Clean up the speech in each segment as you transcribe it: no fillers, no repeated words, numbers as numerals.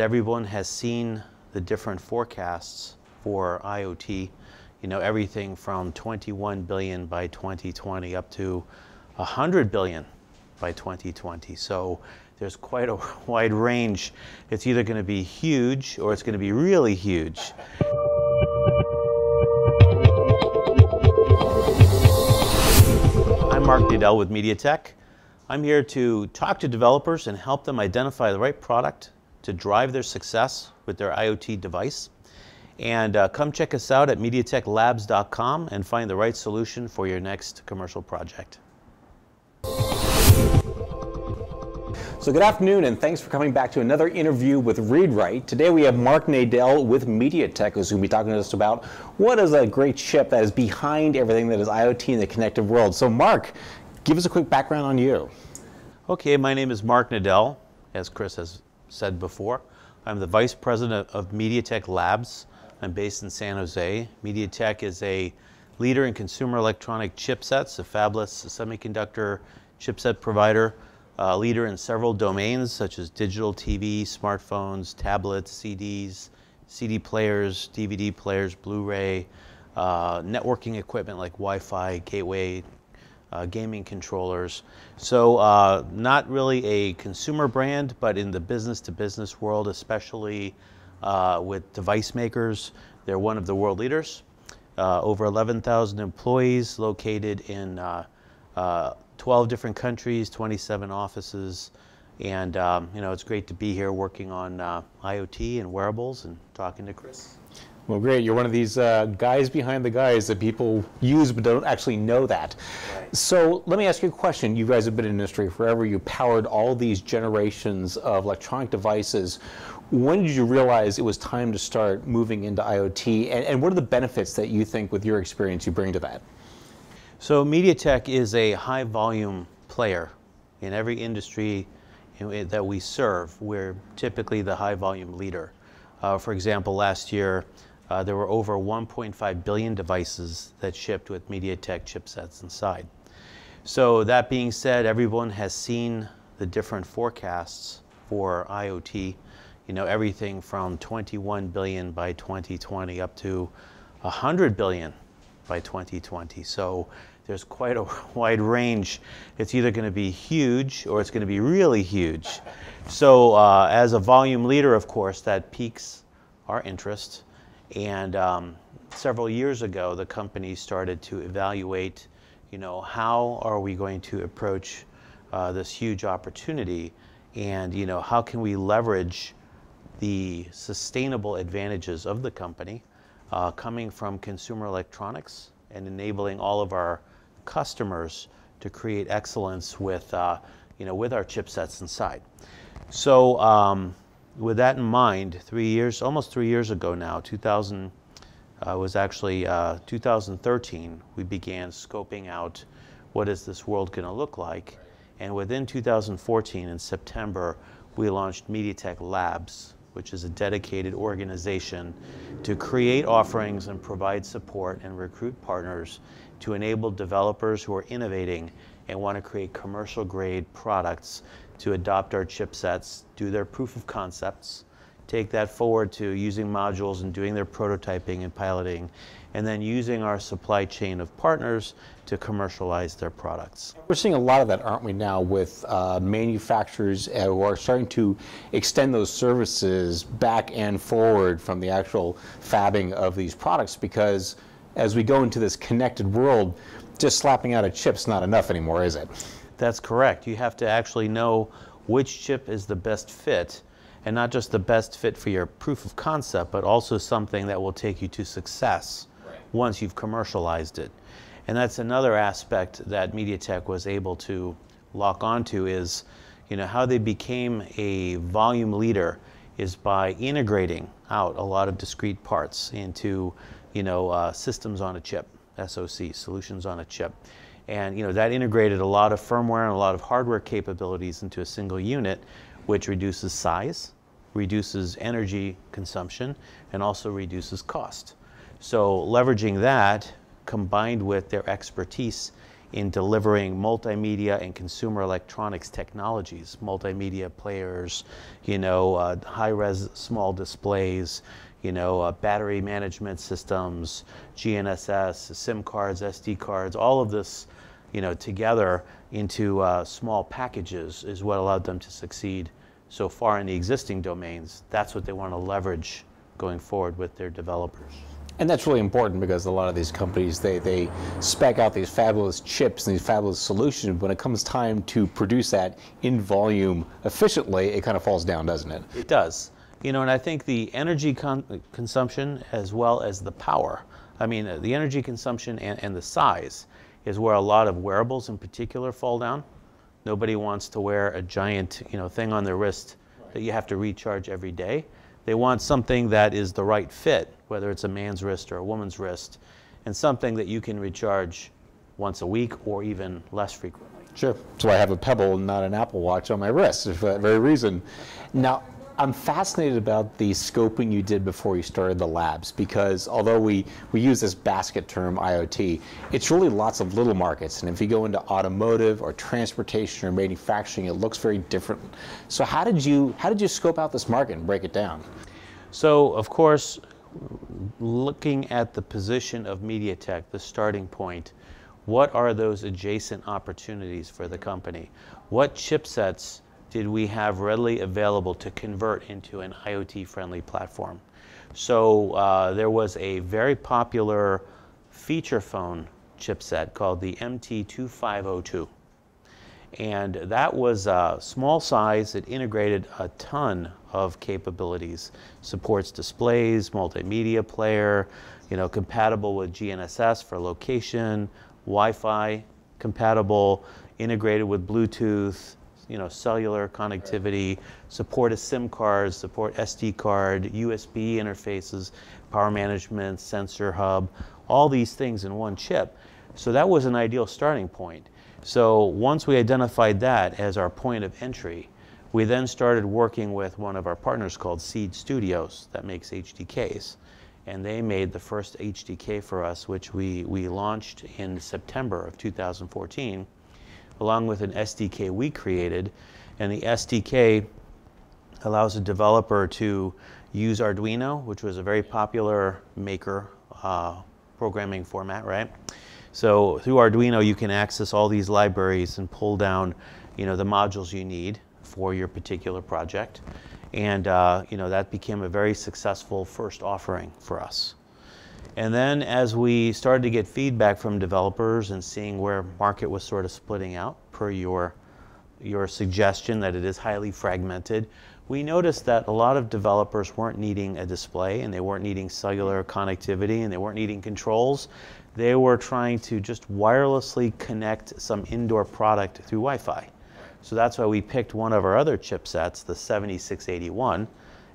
Everyone has seen the different forecasts for IoT, everything from 21 billion by 2020 up to 100 billion by 2020. So there's quite a wide range. It's either going to be huge or it's going to be really huge. I'm Marc Naddell with MediaTek. I'm here to talk to developers and help them identify the right product to drive their success with their IoT device. And come check us out at MediaTekLabs.com and find the right solution for your next commercial project. So good afternoon, and thanks for coming back to another interview with ReadWrite. Today we have Marc Naddell with MediaTek, who's going to be talking to us about what is a great chip that is behind everything that is IoT in the connected world. So Marc, give us a quick background on you. Okay, my name is Marc Naddell, as Chris has said before. I'm the Vice President of MediaTek Labs. I'm based in San Jose. MediaTek is a leader in consumer electronic chipsets, a fabless semiconductor chipset provider, leader in several domains such as digital TV, smartphones, tablets, CDs, CD players, DVD players, Blu-ray, networking equipment like Wi-Fi, gateway, gaming controllers. So not really a consumer brand, but in the business-to-business world, especially with device makers, they're one of the world leaders. Over 11,000 employees located in 12 different countries, 27 offices, and it's great to be here working on IoT and wearables and talking to Chris. Well, great. You're one of these guys behind the guys that people use but don't actually know that. Right. So let me ask you a question. You guys have been in the industry forever. You powered all these generations of electronic devices. When did you realize it was time to start moving into IoT? And what are the benefits that you think, with your experience, you bring to that? So MediaTek is a high volume player in every industry that we serve. We're typically the high volume leader. For example, last year, there were over 1.5 billion devices that shipped with MediaTek chipsets inside. So that being said, everyone has seen the different forecasts for IoT, everything from 21 billion by 2020 up to 100 billion by 2020. So there's quite a wide range. It's either going to be huge or it's going to be really huge. So as a volume leader, of course, that piques our interest. And several years ago, the company started to evaluate, how are we going to approach this huge opportunity, and how can we leverage the sustainable advantages of the company coming from consumer electronics and enabling all of our customers to create excellence with, with our chipsets inside. So with that in mind, almost 3 years ago now, 2013, we began scoping out what is this world going to look like. And within 2014, in September, we launched MediaTek Labs, which is a dedicated organization to create offerings and provide support and recruit partners to enable developers who are innovating and want to create commercial grade products to adopt our chipsets, do their proof of concepts, take that forward to using modules and doing their prototyping and piloting, and then using our supply chain of partners to commercialize their products. We're seeing a lot of that, aren't we, now, with manufacturers who are starting to extend those services back and forward from the actual fabbing of these products, because as we go into this connected world, just slapping out a chip's not enough anymore, is it? That's correct. You have to actually know which chip is the best fit, and not just the best fit for your proof of concept, but also something that will take you to success once you've commercialized it. And that's another aspect that MediaTek was able to lock onto, is how they became a volume leader is by integrating out a lot of discrete parts into systems on a chip, SoC, solutions on a chip. And that integrated a lot of firmware and a lot of hardware capabilities into a single unit, which reduces size, reduces energy consumption, and also reduces cost. So leveraging that, combined with their expertise in delivering multimedia and consumer electronics technologies, multimedia players, high-res small displays, battery management systems, GNSS, SIM cards, SD cards, all of this, together into small packages is what allowed them to succeed so far in the existing domains. That's what they want to leverage going forward with their developers. And that's really important because a lot of these companies, they spec out these fabulous chips and these fabulous solutions. But when it comes time to produce that in volume efficiently, it kind of falls down, doesn't it? It does. And I think the energy consumption as well as the power, the energy consumption and the size is where a lot of wearables in particular fall down. Nobody wants to wear a giant, thing on their wrist that you have to recharge every day. They want something that is the right fit, whether it's a man's wrist or a woman's wrist, and something that you can recharge once a week or even less frequently. Sure. So I have a Pebble and not an Apple Watch on my wrist for that very reason. Now, I'm fascinated about the scoping you did before you started the labs, because although we use this basket term IoT, it's really lots of little markets. And if you go into automotive or transportation or manufacturing, it looks very different. So how did you scope out this market and break it down? So, of course, looking at the position of MediaTek, the starting point, what are those adjacent opportunities for the company? What chipsets did we have readily available to convert into an IoT-friendly platform? So there was a very popular feature phone chipset called the MT2502. And that was a small size. It integrated a ton of capabilities. Supports displays, multimedia player, compatible with GNSS for location, Wi-Fi compatible, integrated with Bluetooth, cellular connectivity, support a SIM card, support SD card, USB interfaces, power management, sensor hub, all these things in one chip. So that was an ideal starting point. So once we identified that as our point of entry, we then started working with one of our partners called Seed Studios that makes HDKs. And they made the first HDK for us, which we launched in September of 2014. Along with an SDK we created. And the SDK allows a developer to use Arduino, which was a very popular maker programming format, right? So through Arduino, you can access all these libraries and pull down, the modules you need for your particular project. And that became a very successful first offering for us. And then as we started to get feedback from developers and seeing where market was sort of splitting out per your suggestion that it is highly fragmented, we noticed that a lot of developers weren't needing a display and they weren't needing cellular connectivity and they weren't needing controls. They were trying to just wirelessly connect some indoor product through Wi-Fi. So that's why we picked one of our other chipsets, the 7681,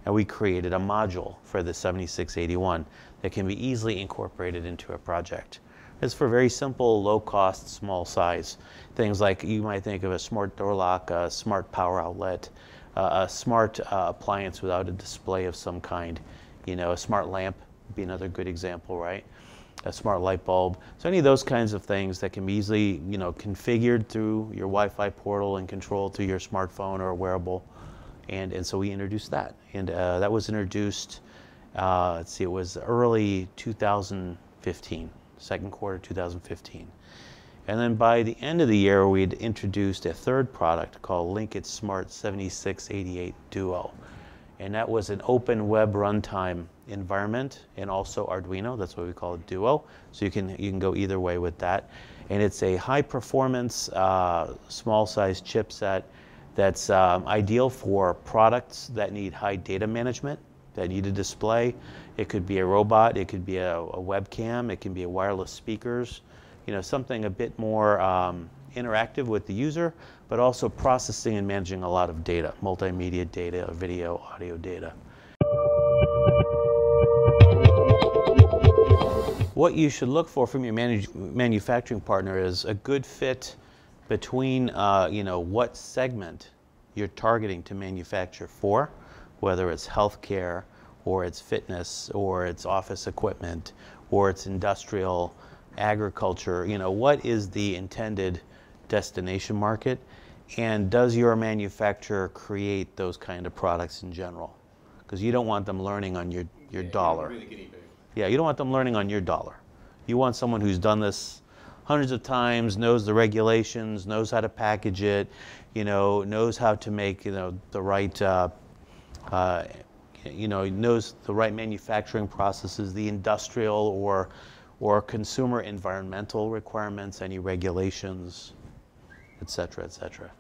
and we created a module for the 7681 that can be easily incorporated into a project. It's for very simple, low cost, small size. Things like you might think of a smart door lock, a smart power outlet, a smart appliance without a display of some kind. A smart lamp would be another good example, right? A smart light bulb. So any of those kinds of things that can be easily, configured through your Wi-Fi portal and controlled through your smartphone or a wearable. And so we introduced that. And that was introduced, let's see, it was early 2015, second quarter 2015. And then by the end of the year, we'd introduced a third product called Linkit Smart 7688 Duo. And that was an open web runtime environment and also Arduino. That's why we call it Duo. So you can go either way with that. And it's a high performance, small size chipset that's ideal for products that need high data management, that need a display. It could be a robot, it could be a webcam, it can be a wireless speakers, something a bit more interactive with the user, but also processing and managing a lot of data, multimedia data, video, audio data. What you should look for from your manufacturing partner is a good fit between what segment you're targeting to manufacture for, whether it's healthcare or it's fitness or it's office equipment or it's industrial, agriculture, what is the intended destination market, and does your manufacturer create those kind of products in general? Because you don't want them learning on your dollar. Yeah, you don't want them learning on your dollar. You want someone who's done this hundreds of times, knows the regulations, knows how to package it, knows how to make the right, knows the right manufacturing processes, the industrial or consumer environmental requirements, any regulations, et cetera, et cetera.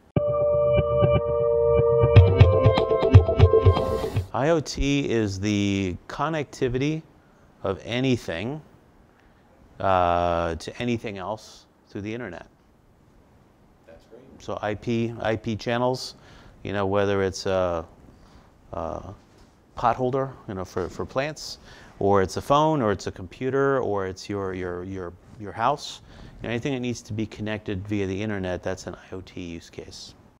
IoT is the connectivity of anything to anything else through the internet. That's great. So IP channels, whether it's a pot holder, for plants, or it's a phone, or it's a computer, or it's your house, anything that needs to be connected via the internet, that's an IoT use case.